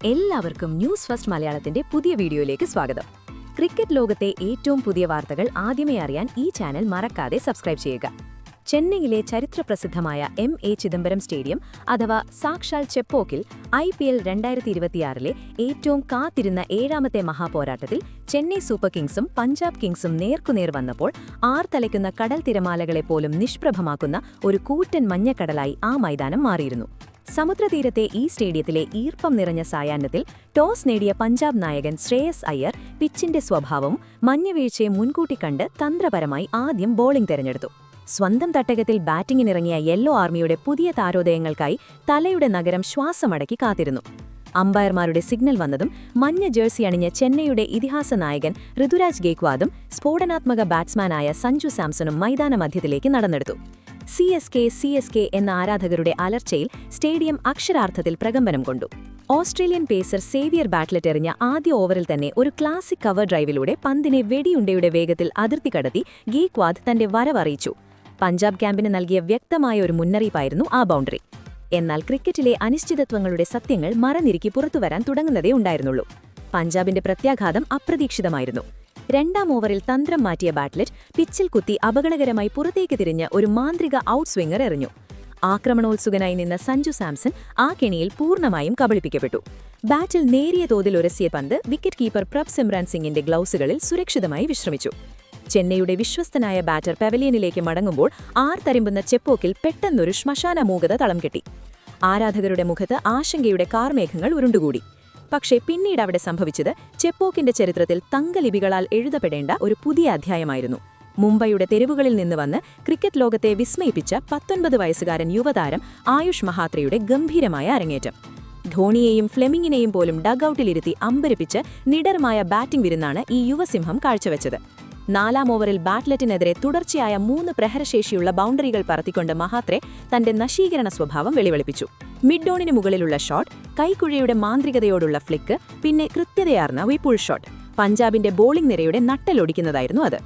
എല്ലാവർക്കും news first മലയാളത്തിന്റെ പുതിയ വീഡിയോയിലേക്ക് സ്വാഗതം. ക്രിക്കറ്റ് ലോകത്തെ ഏറ്റവും പുതിയ വാർത്തകൾ ആദ്യമേ അറിയാൻ ഈ ചാനൽ മറക്കാതെ സബ്സ്ക്രൈബ് ചെയ്യുക. ചെന്നൈയിലെ ചരിത്രപ്രസിദ്ധമായ എം.എ. ചിദംബരം സ്റ്റേഡിയം അഥവാ സാക്ഷാൽ ചെപ്പോക്കിൽ IPL 2026 ഏറ്റവും കാത്തിരുന്ന ഏഴാമത്തെ മഹാപോരാട്ടത്തിൽ ചെന്നൈ സൂപ്പർ കിങ്സും പഞ്ചാബ് കിങ്സും നേർക്കുനേർ വന്നപ്പോൾ ആർത്തലയ്ക്കുന്ന കടൽ തിരമാലകളെപ്പോലും നിഷ്പ്രഭമാക്കുന്ന ഒരു കൂറ്റൻ മഞ്ഞക്കടലായി ആ മൈതാനം മാറിയിരുന്നു. സമുദ്രതീരത്തെ ഈ സ്റ്റേഡിയത്തിലെ ഈർപ്പം നിറഞ്ഞ സായാഹ്നത്തിൽ ടോസ് നേടിയ പഞ്ചാബ് നായകൻ ശ്രേയസ് അയ്യർ പിച്ചിന്റെ സ്വഭാവവും മഞ്ഞവീഴ്ചയെ മുൻകൂട്ടി കണ്ട് തന്ത്രപരമായി ആദ്യം ബോളിംഗ് തെരഞ്ഞെടുത്തു. സ്വന്തം തട്ടകത്തിൽ ബാറ്റിംഗിനിറങ്ങിയ യെല്ലോ ആർമിയുടെ പുതിയ താരോദയങ്ങൾക്കായി തലയുടെ നഗരം ശ്വാസമടക്കി കാത്തിരുന്നു. അമ്പയർമാരുടെ സിഗ്നൽ വന്നതും മഞ്ഞ ജേഴ്സി അണിഞ്ഞ ചെന്നൈയുടെ ഇതിഹാസ നായകൻ ഋതുരാജ് ഗേക്വാദും സ്ഫോടനാത്മക ബാറ്റ്സ്മാനായ സഞ്ജു സാംസണും മൈതാന മധ്യത്തിലേക്ക് നടന്നെടുത്തു. CSK എന്ന ആരാധകരുടെ അലർച്ചയിൽ സ്റ്റേഡിയം അക്ഷരാർത്ഥത്തിൽ പ്രകമ്പനം കൊണ്ടു. ഓസ്ട്രേലിയൻ പേസർ സേവിയർ ബാറ്റ്ലെറ്റ് എറിഞ്ഞ ആദ്യ ഓവറിൽ തന്നെ ഒരു ക്ലാസിക് കവർ ഡ്രൈവിലൂടെ പന്തിനെ വെടിയുണ്ടയുടെ വേഗത്തിൽ അതിർത്തി കടത്തി ഗേക്വാദ് തന്റെ വരവറിയിച്ചു. പഞ്ചാബ് ക്യാമ്പിന് നൽകിയ വ്യക്തമായ ഒരു മുന്നറിയിപ്പായിരുന്നു ആ ബൗണ്ടറി. എന്നാൽ ക്രിക്കറ്റിലെ അനിശ്ചിതത്വങ്ങളുടെ സത്യങ്ങൾ മറഞ്ഞിരുക്കി പുറത്തുവരാൻ തുടങ്ങുന്നതേ ഉണ്ടായിരുന്നുള്ളൂ. പഞ്ചാബിന്റെ പ്രത്യാഘാതം അപ്രതീക്ഷിതമായിരുന്നു. രണ്ടാം ഓവറിൽ തന്ത്രം മാറ്റിയ ബാറ്റ്ലെറ്റ് പിച്ചിൽ കുത്തി അപകടകരമായി പുറത്തേക്ക് തിരിഞ്ഞ് ഒരു മാന്ത്രിക ഔട്ട് സ്വിംഗർ എറിഞ്ഞു. ആക്രമണോത്സുകനായി നിന്ന സഞ്ജു സാംസൺ ആ കെണിയിൽ പൂർണ്ണമായും കബളിപ്പിക്കപ്പെട്ടു. ബാറ്റിൽ നേരിയ തോതിൽ ഉരസിയ പന്ത് വിക്കറ്റ് കീപ്പർ പ്രഭ് സിമ്രാൻ സിംഗിന്റെ ഗ്ലൗസുകളിൽ സുരക്ഷിതമായി വിശ്രമിച്ചു. ചെന്നൈയുടെ വിശ്വസ്തനായ ബാറ്റർ പവലിയനിലേക്ക് മടങ്ങുമ്പോൾ ആർത്തരിമ്പുന്ന ചെപ്പോക്കിൽ പെട്ടെന്നൊരു ശ്മശാന മൂകത തളം കെട്ടി. ആരാധകരുടെ മുഖത്ത് ആശങ്കയുടെ കാർമേഘങ്ങൾ ഉരുണ്ടുകൂടി. പക്ഷേ പിന്നീട് അവിടെ സംഭവിച്ചത് ചെപ്പോക്കിന്റെ ചരിത്രത്തിൽ തങ്കലിപികളാൽ എഴുതപ്പെടേണ്ട ഒരു പുതിയ അധ്യായമായിരുന്നു. മുംബൈയുടെ തെരുവുകളിൽ നിന്ന് വന്ന് ക്രിക്കറ്റ് ലോകത്തെ വിസ്മയിപ്പിച്ച 19 വയസ്സുകാരൻ യുവതാരം ആയുഷ് മഹാത്രയുടെ ഗംഭീരമായ അരങ്ങേറ്റം. ധോണിയെയും ഫ്ലെമിങ്ങിനെയും പോലും ഡഗ്ഔട്ടിലിരുത്തി അമ്പരപ്പിച്ച് നിഡർമായ ബാറ്റിംഗ് വിരുന്നാണ് ഈ യുവസിംഹം കാഴ്ചവെച്ചത്. 4ാം ഓവറിൽ ബാറ്റ്ലെറ്റിനെതിരെ തുടർച്ചയായ 3 പ്രഹരശേഷിയുള്ള ബൗണ്ടറികൾ പറത്തിക്കൊണ്ട് മഹാത്രെ തന്റെ നശീകരണ സ്വഭാവം വെളിവെളിപ്പിച്ചു. മിഡ് ഓണിന് മുകളിലുള്ള ഷോട്ട്, കൈക്കുഴയുടെ മാന്ത്രികതയോടുള്ള ഫ്ലിക്ക്, പിന്നെ കൃത്യതയാർന്ന വിപുൾ ഷോട്ട് പഞ്ചാബിന്റെ ബോളിംഗ് നിരയുടെ നട്ടലൊടിക്കുന്നതായിരുന്നു അത്.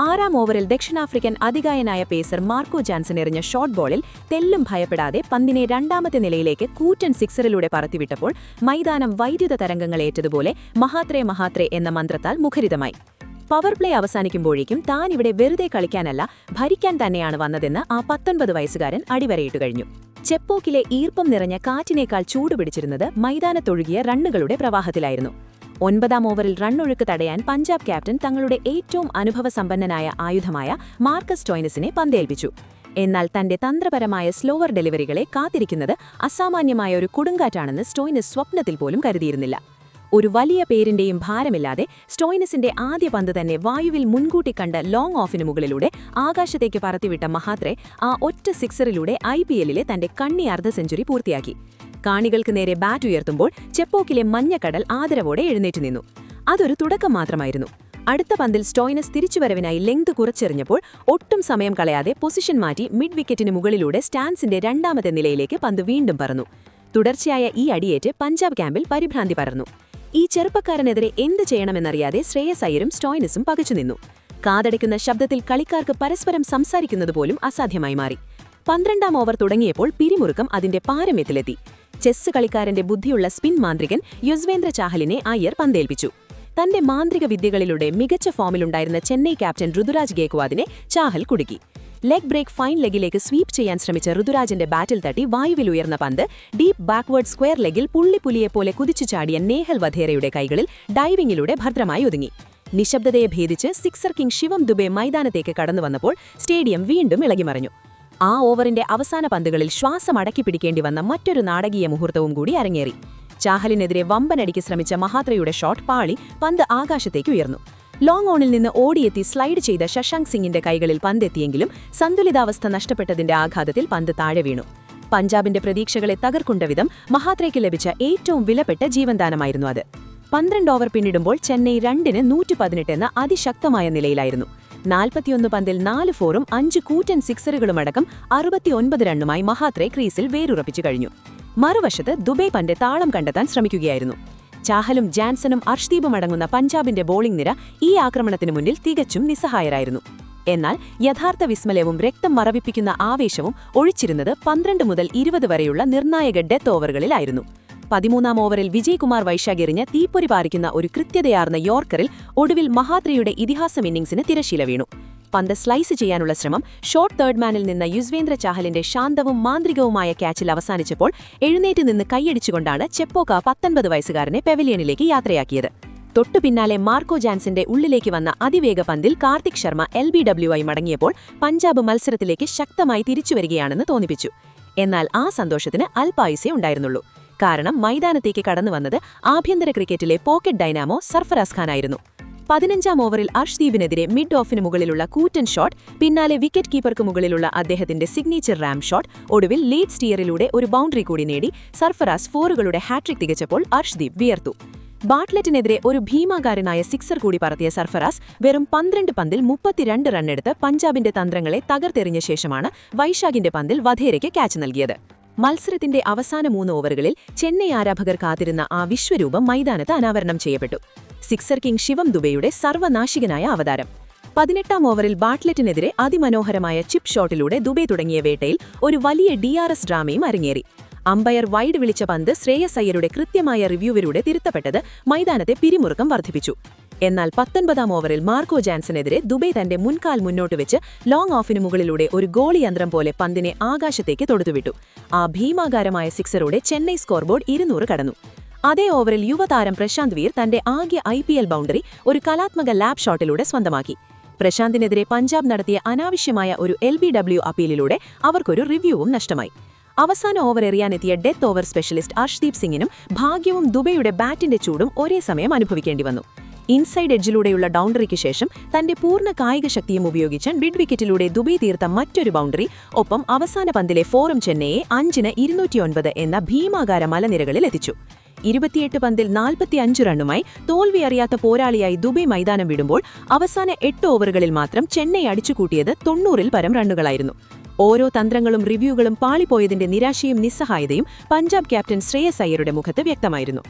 6ാം ഓവറിൽ ദക്ഷിണാഫ്രിക്കൻ അതികായനായ പേസർ മാർക്കോ ജാൻസൺ എറിഞ്ഞ ഷോട്ട് ബോളിൽ തെല്ലും ഭയപ്പെടാതെ പന്തിനെ രണ്ടാമത്തെ നിലയിലേക്ക് കൂറ്റൻ സിക്സറിലൂടെ പറത്തിവിട്ടപ്പോൾ മൈതാനം വൈദ്യുത തരംഗങ്ങളേറ്റതുപോലെ മഹാത്രേ എന്ന മന്ത്രത്താൽ മുഖരിതമായി. പവർ പ്ലേ അവസാനിക്കുമ്പോഴേക്കും താൻ ഇവിടെ വെറുതെ കളിക്കാനല്ല, ഭരിക്കാൻ തന്നെയാണ് വന്നതെന്ന് ആ 19 വയസ്സുകാരൻ അടിവരയിട്ടു കഴിഞ്ഞു. ചെപ്പോക്കിലെ ഈർപ്പം നിറഞ്ഞ കാറ്റിനേക്കാൾ ചൂടുപിടിച്ചിരുന്നത് മൈതാനത്തൊഴുകിയ റണ്ണുകളുടെ പ്രവാഹത്തിലായിരുന്നു. 9ാം ഓവറിൽ റണ്ണൊഴുക്ക് തടയാൻ പഞ്ചാബ് ക്യാപ്റ്റൻ തങ്ങളുടെ ഏറ്റവും അനുഭവസമ്പന്നനായ ആയുധമായ മാർക്കസ് സ്റ്റോയിനസിനെ പന്തേൽപ്പിച്ചു. എന്നാൽ തന്റെ തന്ത്രപരമായ സ്ലോവർ ഡെലിവറികളെ കാത്തിരിക്കുന്നത് അസാമാന്യമായ ഒരു കൊടുങ്കാറ്റാണെന്ന് സ്റ്റോയിനസ് സ്വപ്നത്തിൽ പോലും കരുതിയിരുന്നില്ല. ഒരു വലിയ പേരിന്റെയും ഭാരമില്ലാതെ സ്റ്റോയിനസിന്റെ ആദ്യ പന്ത് തന്നെ വായുവിൽ മുൻകൂട്ടി കണ്ട് ലോങ് ഓഫിന് മുകളിലൂടെ ആകാശത്തേക്ക് പറത്തിവിട്ട മഹാത്രെ ആ ഒറ്റ സിക്സറിലൂടെ IPLലെ തന്റെ കണ്ണി അർദ്ധ സെഞ്ചുറി പൂർത്തിയാക്കി. കാണികൾക്ക് നേരെ ബാറ്റ് ഉയർത്തുമ്പോൾ ചെപ്പോക്കിലെ മഞ്ഞക്കടൽ ആദരവോടെ എഴുന്നേറ്റു നിന്നു. അതൊരു തുടക്കം മാത്രമായിരുന്നു. അടുത്ത പന്തിൽ സ്റ്റോയിനസ് തിരിച്ചുവരവിനായി ലെങ്ത് കുറച്ചെറിഞ്ഞപ്പോൾ ഒട്ടും സമയം കളയാതെ പൊസിഷൻ മാറ്റി മിഡ് വിക്കറ്റിന് മുകളിലൂടെ സ്റ്റാൻസിന്റെ രണ്ടാമത്തെ നിലയിലേക്ക് പന്ത് വീണ്ടും പറന്നു. തുടർച്ചയായ ഈ അടിയേറ്റ് പഞ്ചാബ് ക്യാമ്പിൽ പരിഭ്രാന്തി പടർന്നു. ഈ ചെറുപ്പക്കാരനെതിരെ എന്ത് ചെയ്യണമെന്നറിയാതെ ശ്രേയസ് അയ്യരും സ്റ്റോയിനസും പകച്ചുനിന്നു. കാതടയ്ക്കുന്ന ശബ്ദത്തിൽ കളിക്കാർക്ക് പരസ്പരം സംസാരിക്കുന്നതുപോലും അസാധ്യമായി മാറി. 12ാം ഓവർ തുടങ്ങിയപ്പോൾ പിരിമുറുക്കം അതിന്റെ പാരമ്യത്തിലെത്തി. ചെസ് കളിക്കാരന്റെ ബുദ്ധിയുള്ള സ്പിൻ മാന്ത്രികൻ യുസ്വേന്ദ്ര ചാഹലിനെ അയ്യർ പന്തേൽപ്പിച്ചു. തന്റെ മാന്ത്രിക വിദ്യകളിലൂടെ മികച്ച ഫോമിലുണ്ടായിരുന്ന ചെന്നൈ ക്യാപ്റ്റൻ ഋതുരാജ് ഗേക്വാദിനെ ചാഹൽ കുടുക്കി. ലെഗ് ബ്രേക്ക് ഫൈൻ ലെഗിലേക്ക് സ്വീപ്പ് ചെയ്യാൻ ശ്രമിച്ച ഋതുരാജിന്റെ ബാറ്റിൽ തട്ടി വായുവിൽ ഉയർന്ന പന്ത് ഡീപ് ബാക്ക്വേർഡ് സ്ക്വയർ ലെഗിൽ പുള്ളിപ്പുലിയെപ്പോലെ കുതിച്ചു ചാടിയ നേഹൽ വധേരയുടെ കൈകളിൽ ഡൈവിംഗിലൂടെ ഭദ്രമായി ഒതുങ്ങി. നിശബ്ദതയെ ഭേദിച്ച് സിക്സർ കിങ് ശിവം ദുബെ മൈതാനത്തേക്ക് കടന്നുവന്നപ്പോൾ സ്റ്റേഡിയം വീണ്ടും ഇളകിമറിഞ്ഞു. ആ ഓവറിന്റെ അവസാന പന്തുകളിൽ ശ്വാസം അടക്കി പിടിക്കേണ്ടി വന്ന മറ്റൊരു നാടകീയ മുഹൂർത്തവും കൂടി അരങ്ങേറി. ചാഹലിനെതിരെ വമ്പനടിക്ക് ശ്രമിച്ച മഹാത്രയുടെ ഷോട്ട് പാളി പന്ത് ആകാശത്തേക്ക് ഉയർന്നു. ലോങ് ഓണിൽ നിന്ന് ഓടിയെത്തി സ്ലൈഡ് ചെയ്ത ശശാങ്ക് സിംഗിന്റെ കൈകളിൽ പന്തെത്തിയെങ്കിലും സന്തുലിതാവസ്ഥ നഷ്ടപ്പെട്ടതിന്റെ ആഘാതത്തിൽ പന്ത് താഴെ വീണു. പഞ്ചാബിന്റെ പ്രതീക്ഷകളെ തകർക്കൊണ്ട വിധം മഹാത്രയ്ക്ക് ലഭിച്ച ഏറ്റവും വിലപ്പെട്ട ജീവൻദാനമായിരുന്നു അത്. 12 ഓവർ പിന്നിടുമ്പോൾ ചെന്നൈ 2-ന് 118 എന്ന അതിശക്തമായ നിലയിലായിരുന്നു. 41 പന്തിൽ 4 ഫോറും 5 കൂറ്റൻ സിക്സറുകളുമടക്കം 69 റണ്ണുമായി മഹാത്രെ ക്രീസിൽ വേരുറപ്പിച്ചു കഴിഞ്ഞു. മറുവശത്ത് ദുബൈ പന്റെ താളം കണ്ടെത്താൻ ശ്രമിക്കുകയായിരുന്നു. ചാഹലും ജാൻസനും അർഷ്ദീപും അടങ്ങുന്ന പഞ്ചാബിന്റെ ബോളിംഗ് നിര ഈ ആക്രമണത്തിനു മുന്നിൽ തികച്ചും നിസ്സഹായരായിരുന്നു. എന്നാൽ യഥാർത്ഥ വിസ്മലവും രക്തം മറവിപ്പിക്കുന്ന ആവേശവും ഒഴിച്ചിരുന്നത് 12 മുതൽ 20 വരെയുള്ള നിർണായക ഡെത്ത് ഓവറുകളിലായിരുന്നു. 13-ാം ഓവറിൽ വിജയ്കുമാർ വൈശാഖ് എറിഞ്ഞ തീപ്പൊരി പാറിക്കുന്ന ഒരു കൃത്യതയാർന്ന യോർക്കറിൽ ഒടുവിൽ മഹാത്രയുടെ ഇതിഹാസം ഇന്നിംഗ്സിന് തിരശീല വീണു. പന്ത് സ്ലൈസ് ചെയ്യാനുള്ള ശ്രമം ഷോർട്ട് തേർഡ് മാനിൽ നിന്ന് യുസ്വേന്ദ്ര ചാഹലിന്റെ ശാന്തവും മാന്ത്രികവുമായ ക്യാച്ചിൽ അവസാനിച്ചപ്പോൾ എഴുന്നേറ്റ് നിന്ന് കൈയടിച്ചുകൊണ്ടാണ് ചെപ്പോക്ക 19 വയസ്സുകാരനെ പെവിലിയനിലേക്ക് യാത്രയാക്കിയത്. തൊട്ടു പിന്നാലെ മാർക്കോ ജാൻസിന്റെ ഉള്ളിലേക്ക് വന്ന അതിവേഗ പന്തിൽ കാർത്തിക് ശർമ്മ LBW ആയി മടങ്ങിയപ്പോൾ പഞ്ചാബ് മത്സരത്തിലേക്ക് ശക്തമായി തിരിച്ചുവരികയാണെന്ന് തോന്നിപ്പിച്ചു. എന്നാൽ ആ സന്തോഷത്തിന് അല്പായുസേ ഉണ്ടായിരുന്നുള്ളൂ. കാരണം മൈതാനത്തേക്ക് കടന്നുവന്നത് ആഭ്യന്തര ക്രിക്കറ്റിലെ പോക്കറ്റ് ഡൈനാമോ സർഫറാസ് ഖാനായിരുന്നു. 15-ാം ഓവറിൽ അർഷ്ദീപിനെതിരെ മിഡ് ഓഫിന് മുകളിലുള്ള കൂറ്റൻ ഷോട്ട്, പിന്നാലെ വിക്കറ്റ് കീപ്പർക്ക് മുകളിലുള്ള അദ്ദേഹത്തിന്റെ സിഗ്നേച്ചർ റാം ഷോട്ട്, ഒടുവിൽ ലേറ്റ് സ്റ്റീയറിലൂടെ ഒരു ബൗണ്ടറി കൂടി നേടി സർഫറാസ് 4കളുടെ ഹാട്രിക് തികച്ചപ്പോൾ അർഷ്ദീപ് വിയർത്തു. ബാട്ട്ലെറ്റിനെതിരെ ഒരു ഭീമാകാരനായ സിക്സർ കൂടി പറത്തിയ സർഫറാസ് വെറും 12 പന്തിൽ 32 റണ്ണെടുത്ത് പഞ്ചാബിന്റെ തന്ത്രങ്ങളെ തകർത്തെറിഞ്ഞ ശേഷമാണ് വൈശാഖിന്റെ പന്തിൽ വധേരയ്ക്ക് ക്യാച്ച് നൽകിയത്. മത്സരത്തിന്റെ അവസാന 3 ഓവറുകളിൽ ചെന്നൈ ആരാധകർ കാത്തിരുന്ന ആ വിശ്വരൂപം മൈതാനത്ത് അനാവരണം ചെയ്യപ്പെട്ടു. സിക്സർ കിങ് ശിവം ദുബെയുടെ സർവ്വനാശികനായ അവതാരം. 18-ാം ഓവറിൽ ബാട്ട്ലെറ്റിനെതിരെ അതിമനോഹരമായ ചിപ്പ് ഷോട്ടിലൂടെ ദുബെ തുടങ്ങിയ വേട്ടയിൽ ഒരു വലിയ DRS ഡ്രാമയും അരങ്ങേറി. അമ്പയർ വൈഡ് വിളിച്ച പന്ത് ശ്രേയസ് അയ്യരുടെ കൃത്യമായ റിവ്യൂവിലൂടെ തിരുത്തപ്പെട്ടത് മൈതാനത്തെ പിരിമുറുക്കം വർദ്ധിപ്പിച്ചു. എന്നാൽ 19-ാം ഓവറിൽ മാർക്കോ ജാൻസനെതിരെ ദുബെ തന്റെ മുൻകാൽ മുന്നോട്ട് വെച്ച് ലോങ് ഓഫിന് മുകളിലൂടെ ഒരു ഗോളിയന്ത്രം പോലെ പന്തിനെ ആകാശത്തേക്ക് തൊടുത്തുവിട്ടു. ആ ഭീമാകാരമായ സിക്സറോടെ ചെന്നൈ സ്കോർബോർഡ് 200 കടന്നു. അതേ ഓവറിൽ യുവതാരം പ്രശാന്ത് വീർ തന്റെ ആദ്യ IPL ബൗണ്ടറി ഒരു കലാത്മക ലാബ് ഷോട്ടിലൂടെ സ്വന്തമാക്കി. പ്രശാന്തിനെതിരെ പഞ്ചാബ് നടത്തിയ അനാവശ്യമായ ഒരു LBW അപ്പീലിലൂടെ അവർക്കൊരു റിവ്യൂവും നഷ്ടമായി. അവസാന ഓവർ എറിയാനെത്തിയ ഡെത്ത് ഓവർ സ്പെഷ്യലിസ്റ്റ് അർഷ്ദീപ് സിംഗിനും ഭാഗ്യവും ദുബെയുടെ ബാറ്റിന്റെ ചൂടും ഒരേ സമയം അനുഭവിക്കേണ്ടി വന്നു. ഇൻസൈഡ് എഡ്ജിലൂടെയുള്ള ബൗണ്ടറിക്ക് ശേഷം തന്റെ പൂർണ്ണ കായിക ശക്തിയും ഉപയോഗിച്ച് മിഡ് വിക്കറ്റിലൂടെ ദുബെ തീർത്ത മറ്റൊരു ബൗണ്ടറി, ഒപ്പം അവസാന പന്തിലെ ഫോറും ചെന്നൈയെ 5-ന് 209 എന്ന ഭീമാകാര മലനിരകളിൽ എത്തിച്ചു. 28 പന്തിൽ 45 റണ്ണുമായി തോൽവി അറിയാത്ത പോരാളിയായി ദുബെ മൈതാനം വിടുമ്പോൾ അവസാന 8 ഓവറുകളിൽ മാത്രം ചെന്നൈ അടിച്ചുകൂട്ടിയത് 90-ൽ പരം റണ്ണുകളായിരുന്നു. ഓരോ തന്ത്രങ്ങളും റിവ്യൂകളും പാളിപ്പോയതിന്റെ നിരാശയും നിസ്സഹായതയും പഞ്ചാബ് ക്യാപ്റ്റൻ ശ്രേയസ് അയ്യരുടെ മുഖത്ത് വ്യക്തമായിരുന്നു.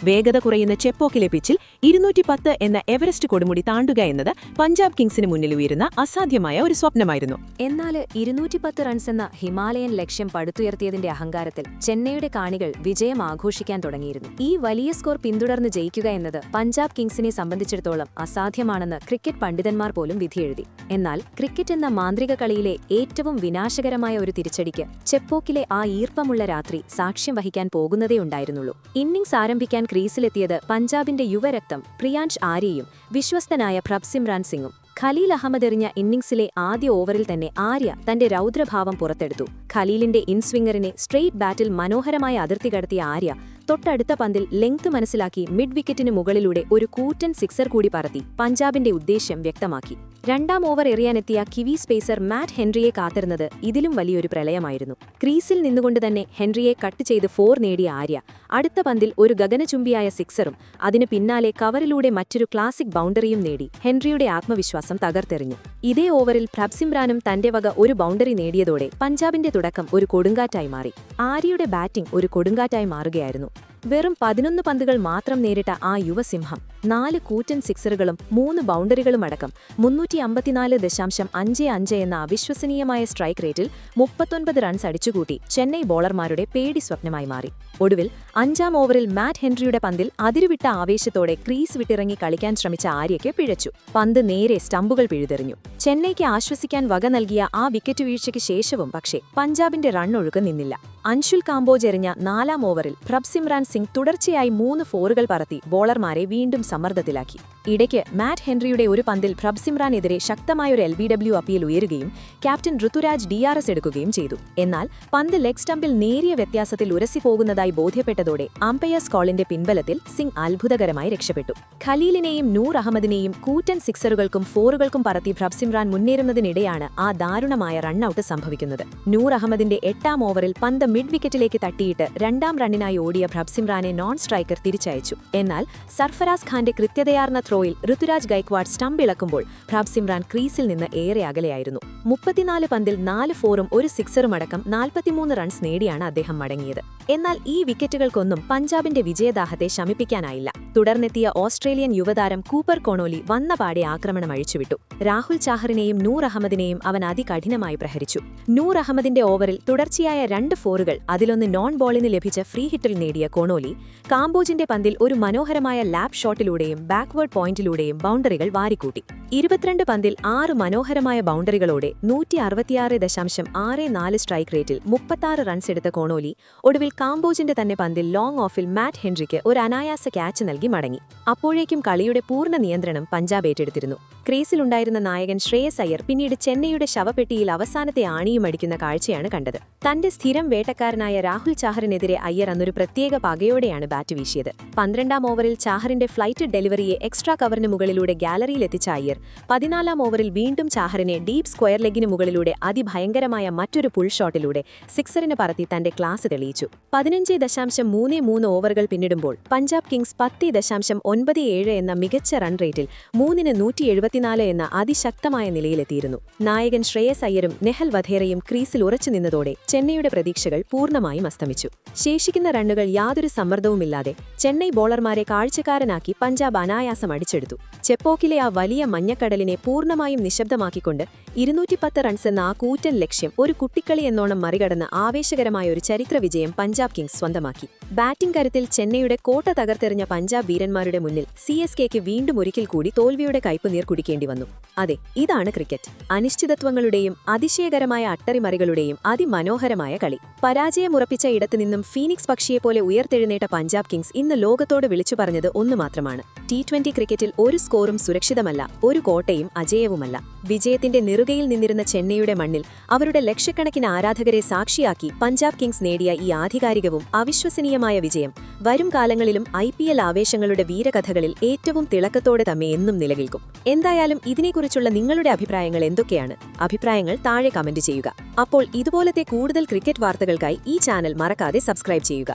വേഗത കുറയുന്ന ചെപ്പോക്കിലെ പിച്ചിൽ 210 എന്ന എവറസ്റ്റ് കൊടുമുടി താണ്ടുക എന്നത് പഞ്ചാബ് കിങ്സിന് മുന്നിൽ ഉയരുന്ന അസാധ്യമായ ഒരു സ്വപ്നമായിരുന്നു. എന്നാൽ 210 റൺസ് എന്ന ഹിമാലയൻ ലക്ഷ്യം പടുത്തുയർത്തിയതിന്റെ അഹങ്കാരത്തിൽ ചെന്നൈയുടെ കാണികൾ വിജയം ആഘോഷിക്കാൻ തുടങ്ങിയിരുന്നു. ഈ വലിയ സ്കോർ പിന്തുടർന്ന് ജയിക്കുക എന്നത് പഞ്ചാബ് കിങ്സിനെ സംബന്ധിച്ചിടത്തോളം അസാധ്യമാണെന്ന് ക്രിക്കറ്റ് പണ്ഡിതന്മാർ പോലും വിധിയെഴുതി. എന്നാൽ ക്രിക്കറ്റ് എന്ന മാന്ത്രിക കളിയിലെ ഏറ്റവും വിനാശകരമായ ഒരു തിരിച്ചടിക്ക് ചെപ്പോക്കിലെ ആ ഈർപ്പമുള്ള രാത്രി സാക്ഷ്യം വഹിക്കാൻ പോകുന്നതേയുണ്ടായിരുന്നുള്ളൂ. ഇന്നിംഗ്സ് ആരംഭിക്കാൻ ക്രീസിലെത്തിയത് പഞ്ചാബിന്റെ യുവരക്തം പ്രിയാൻഷ് ആര്യയും വിശ്വസ്തനായ പ്രഭ്സിമ്രാൻ സിംഗും. ഖലീൽ അഹമ്മദ് എറിഞ്ഞ ഇന്നിംഗ്സിലെ ആദ്യ ഓവറിൽ തന്നെ ആര്യ തന്റെ രൗദ്രഭാവം പുറത്തെടുത്തു. ഖലീലിന്റെ ഇൻസ്വിംഗറിനെ സ്ട്രെയിറ്റ് ബാറ്റിൽ മനോഹരമായ അതിർത്തി കടത്തിയ ആര്യ തൊട്ടടുത്ത പന്തിൽ ലെങ്ത് മനസ്സിലാക്കി മിഡ് വിക്കറ്റിന് മുകളിലൂടെ ഒരു കൂറ്റൻ സിക്സർ കൂടി പറത്തി പഞ്ചാബിന്റെ ഉദ്ദേശ്യം വ്യക്തമാക്കി. 2-ാം ഓവർ എറിയാനെത്തിയ കിവി സ്പേസർ മാറ്റ് ഹെൻറിയെ കാത്തിരുന്നത് ഇതിലും വലിയൊരു പ്രളയമായിരുന്നു. ക്രീസിൽ നിന്നുകൊണ്ട് തന്നെ ഹെൻറിയെ കട്ട് ചെയ്ത് 4 നേടിയ ആര്യ അടുത്ത പന്തിൽ ഒരു ഗഗനചുംബിയായ സിക്സറും അതിനു പിന്നാലെ കവറിലൂടെ മറ്റൊരു ക്ലാസിക് ബൗണ്ടറിയും നേടി ഹെൻറിയുടെ ആത്മവിശ്വാസം തകർത്തെറിഞ്ഞു. ഇതേ ഓവറിൽ പ്രഭ്സിമ്രാനും തന്റെ വക ഒരു ബൗണ്ടറി നേടിയതോടെ പഞ്ചാബിന്റെ തുടക്കം ഒരു കൊടുങ്കാറ്റായി മാറി. ആര്യയുടെ ബാറ്റിംഗ് ഒരു കൊടുങ്കാറ്റായി മാറുകയായിരുന്നു. വെറും 11 പന്തുകൾ മാത്രം നേരിട്ട ആ യുവസിംഹം 4 കൂറ്റൻ സിക്സറുകളും 3 ബൗണ്ടറികളുമടക്കം 354.55 എന്ന അവിശ്വസനീയമായ സ്ട്രൈക്ക് റേറ്റിൽ 39 റൺസ് അടിച്ചുകൂട്ടി ചെന്നൈ ബോളർമാരുടെ പേടി സ്വപ്നമായി മാറി. ഒടുവിൽ 5-ാം ഓവറിൽ മാറ്റ് ഹെൻറിയുടെ പന്തിൽ അതിരുവിട്ട ആവേശത്തോടെ ക്രീസ് വിട്ടിറങ്ങി കളിക്കാൻ ശ്രമിച്ച ആര്യയ്ക്ക് പിഴച്ചു. പന്ത് നേരെ സ്റ്റമ്പുകൾ പിഴുതെറിഞ്ഞു. ചെന്നൈക്ക് ആശ്വസിക്കാൻ വക നൽകിയ ആ വിക്കറ്റ് വീഴ്ചയ്ക്ക് ശേഷവും പക്ഷേ പഞ്ചാബിന്റെ റണ്ണൊഴുക്ക് നിന്നില്ല. അൻഷുൽ കാംബോജ് എറിഞ്ഞ 4-ാം ഓവറിൽ പ്രഭ്സിമ്രാൻ സിംഗ് തുടർച്ചയായി 3 ഫോറുകൾ പറത്തി ബോളർമാരെ വീണ്ടും സമ്മർദ്ദത്തിലാക്കി. ഇടയ്ക്ക് മാറ്റ് ഹെൻറിയുടെ ഒരു പന്തിൽ പ്രഭ്സിമ്രാനെതിരെ ശക്തമായൊരു LBW അപ്പീൽ ഉയരുകയും ക്യാപ്റ്റൻ ഋതുരാജ് DRS എടുക്കുകയും ചെയ്തു. എന്നാൽ പന്ത് ലെഗ് സ്റ്റമ്പിൽ നേരിയ വ്യത്യാസത്തിൽ ഉരസിപ്പോകുന്നതായി ബോധ്യപ്പെട്ടതോടെ അമ്പയേഴ്സ് കോളിന്റെ പിൻബലത്തിൽ സിംഗ് അത്ഭുതകരമായി രക്ഷപ്പെട്ടു. ഖലീലിനെയും നൂർ അഹമ്മദിനെയും കൂറ്റൻ സിക്സറുകൾക്കും ഫോറുകൾക്കും പറത്തി പ്രഭ്സിമ്രാൻ മുന്നേറുന്നതിനിടെയാണ് ആ ദാരുണമായ റണ്ണൌട്ട് സംഭവിക്കുന്നത്. നൂർ അഹമ്മദിന്റെ 8-ാം ഓവറിൽ പന്ത് മിഡ് വിക്കറ്റിലേക്ക് തട്ടിയിട്ട് 2-ാം റണ്ണിനായി ഓടിയ പ്രഭ്സിമ്രാനെ നോൺ സ്ട്രൈക്കർ തിരിച്ചയച്ചു. എന്നാൽ സർഫറാസ് ഖാന്റെ കൃത്യതയാർന്ന ത്രോയിൽ ഋതുരാജ് ഗൈക്വാഡ് സ്റ്റംപ് ഇളക്കുമ്പോൾ പ്രഭ്സിമ്രാൻ ക്രീസിൽ നിന്ന് ഏറെ അകലെയായിരുന്നു. 34 പന്തിൽ 4 ഫോറും ഒരു സിക്സറുമടക്കം 43 റൺസ് നേടിയാണ് അദ്ദേഹം മടങ്ങിയത്. എന്നാൽ ഈ വിക്കറ്റുകൾക്കൊന്നും പഞ്ചാബിന്റെ വിജയദാഹത്തെ ശമിപ്പിക്കാനായില്ല. തുടർന്നെത്തിയ ഓസ്ട്രേലിയൻ യുവതാരം കൂപ്പർ കോണോലി വന്നപാടെ ആക്രമണം അഴിച്ചുവിട്ടു. രാഹുൽ ചാഹറിനെയും നൂർ അഹമ്മദിനെയും അവൻ അതികഠിനമായി പ്രഹരിച്ചു. നൂർ അഹമ്മദിന്റെ ഓവറിൽ തുടർച്ചയായ 2 ഫോറുകൾ, അതിലൊന്ന് നോൺ ബോളിന് ലഭിച്ച ഫ്രീ ഹിറ്റിൽ നേടിയ കോണോലി കാംബോജിന്റെ പന്തിൽ ഒരു മനോഹരമായ ലാപ്പ് ഷോട്ടിലൂടെയും ബാക്ക്വേർഡ് പോയിന്റിലൂടെയും ബൗണ്ടറികൾ വാരിക്കൂട്ടി. 22 പന്തിൽ 6 മനോഹരമായ ബൗണ്ടറികളോടെ 166.64 സ്ട്രൈക്ക് റേറ്റിൽ 36 റൺസ് എടുത്ത കോണോലി ഒടുവിൽ കാംബോജിന്റെ തന്നെ പന്തിൽ ലോങ് ഓഫിൽ മാറ്റ് ഹെൻറിക്ക് ഒരു അനായാസ ക്യാച്ച് നൽകി മടങ്ങി. അപ്പോഴേക്കും കളിയുടെ പൂർണ്ണ നിയന്ത്രണം പഞ്ചാബ് ഏറ്റെടുത്തിരുന്നു. ക്രീസിലുണ്ടായിരുന്ന നായകൻ ശ്രേയസ് അയ്യർ പിന്നീട് ചെന്നൈയുടെ ശവപ്പെട്ടിയിൽ അവസാനത്തെ ആണിയും അടിക്കുന്ന കാഴ്ചയാണ് കണ്ടത്. തന്റെ സ്ഥിരം വേട്ടക്കാരനായ രാഹുൽ ചാഹറിനെതിരെ അയ്യർ അന്നൊരു പ്രത്യേക പകയോടെയാണ് ബാറ്റ് വീശിയത്. 12-ാം ഓവറിൽ ചാഹറിന്റെ ഫ്ലൈറ്റ് ഡെലിവറിയെ എക്സ്ട്രാ കവറിന് മുകളിലൂടെ ഗാലറിയിലെത്തിച്ച അയ്യർ 14-ാം ഓവറിൽ വീണ്ടും ചാഹറിനെ ഡീപ് സ്ക്വയർ ലെഗിന് മുകളിലൂടെ അതിഭയങ്കരമായ മറ്റൊരു പുൾ ഷോട്ടിലൂടെ സിക്സറിന് പറത്തി തന്റെ ക്ലാസ് തെളിയിച്ചു. 15.33 ഓവറുകൾ പിന്നിടുമ്പോൾ പഞ്ചാബ് കിങ്സ് 10.97 എന്ന മികച്ച റൺ റേറ്റിൽ 3-174 എന്ന അതിശക്തമായ നിലയിലെത്തിയിരുന്നു. നായകൻ ശ്രേയസ് അയ്യരും നെഹൽ വധേറയും ക്രീസിൽ ഉറച്ചുനിന്നതോടെ ചെന്നൈയുടെ പ്രതീക്ഷകൾ പൂർണ്ണമായും അസ്തമിച്ചു. ശേഷിക്കുന്ന റണ്ണുകൾ യാതൊരു സമ്മർദ്ദവുമില്ലാതെ ചെന്നൈ ബോളർമാരെ കാഴ്ചക്കാരനാക്കി പഞ്ചാബ് അനായാസം അടിച്ചെടുത്തു. ചെപ്പോക്കിലെ ആ വലിയ മഞ്ഞക്കടലിനെ പൂർണ്ണമായും നിശബ്ദമാക്കിക്കൊണ്ട് 210 റൺസ് എന്ന ആ കൂറ്റൻ ലക്ഷ്യം ഒരു കുട്ടിക്കളി എന്നോണം മറികടന്ന ആവേശകരമായ ഒരു ചരിത്ര വിജയം പഞ്ചാബ് കിങ്സ് സ്വന്തമാക്കി. ബാറ്റിംഗ് കരുത്തിൽ ചെന്നൈയുടെ കോട്ട തകർത്തെറിഞ്ഞ പഞ്ചാബ് വീരന്മാരുടെ മുന്നിൽ CSKക്ക് വീണ്ടും ഒരിക്കൽ കൂടി തോൽവിയുടെ കയ്പുനീർ കുടിക്കേണ്ടി വന്നു. അതെ, ഇതാണ് ക്രിക്കറ്റ്. അനിശ്ചിതത്വങ്ങളുടെയും അതിശയകരമായ അട്ടറിമറികളുടെയും അതിമനോഹരമായ കളി. പരാജയമുറപ്പിച്ച ഇടത്തുനിന്നും ഫീനിക്സ് പക്ഷിയെപ്പോലെ ഉയർത്തെഴുന്നേറ്റ പഞ്ചാബ് കിങ്സ് ഇന്ന് ലോകത്തോട് വിളിച്ചു പറഞ്ഞത് ഒന്നു മാത്രമാണ്: T20 ക്രിക്കറ്റിൽ ഒരു സ്കോറും സുരക്ഷിതമല്ല, ഒരു കോട്ടയും അജേയവുമല്ല. വിജയത്തിന്റെ നെറുകയിൽ നിന്നിരുന്ന ചെന്നൈയുടെ മണ്ണിൽ അവരുടെ ലക്ഷക്കണക്കിന് ആരാധകരെ സാക്ഷിയാക്കി പഞ്ചാബ് കിങ്സ് നേടിയ ഈ ആധികാരികവും അവിശ്വസനീയമായ വിജയം വരും കാലങ്ങളിലും IPL ആവേശങ്ങളുടെ വീരകഥകളിൽ ഏറ്റവും തിളക്കത്തോടെ തന്നെ എന്നും നിലനിൽക്കും. എന്തായാലും ഇതിനെക്കുറിച്ചുള്ള നിങ്ങളുടെ അഭിപ്രായങ്ങൾ എന്തൊക്കെയാണ്? അഭിപ്രായങ്ങൾ താഴെ കമന്റ് ചെയ്യുക. അപ്പോൾ ഇതുപോലത്തെ കൂടുതൽ ക്രിക്കറ്റ് വാർത്തകൾക്കായി ഈ ചാനൽ മറക്കാതെ സബ്സ്ക്രൈബ് ചെയ്യുക.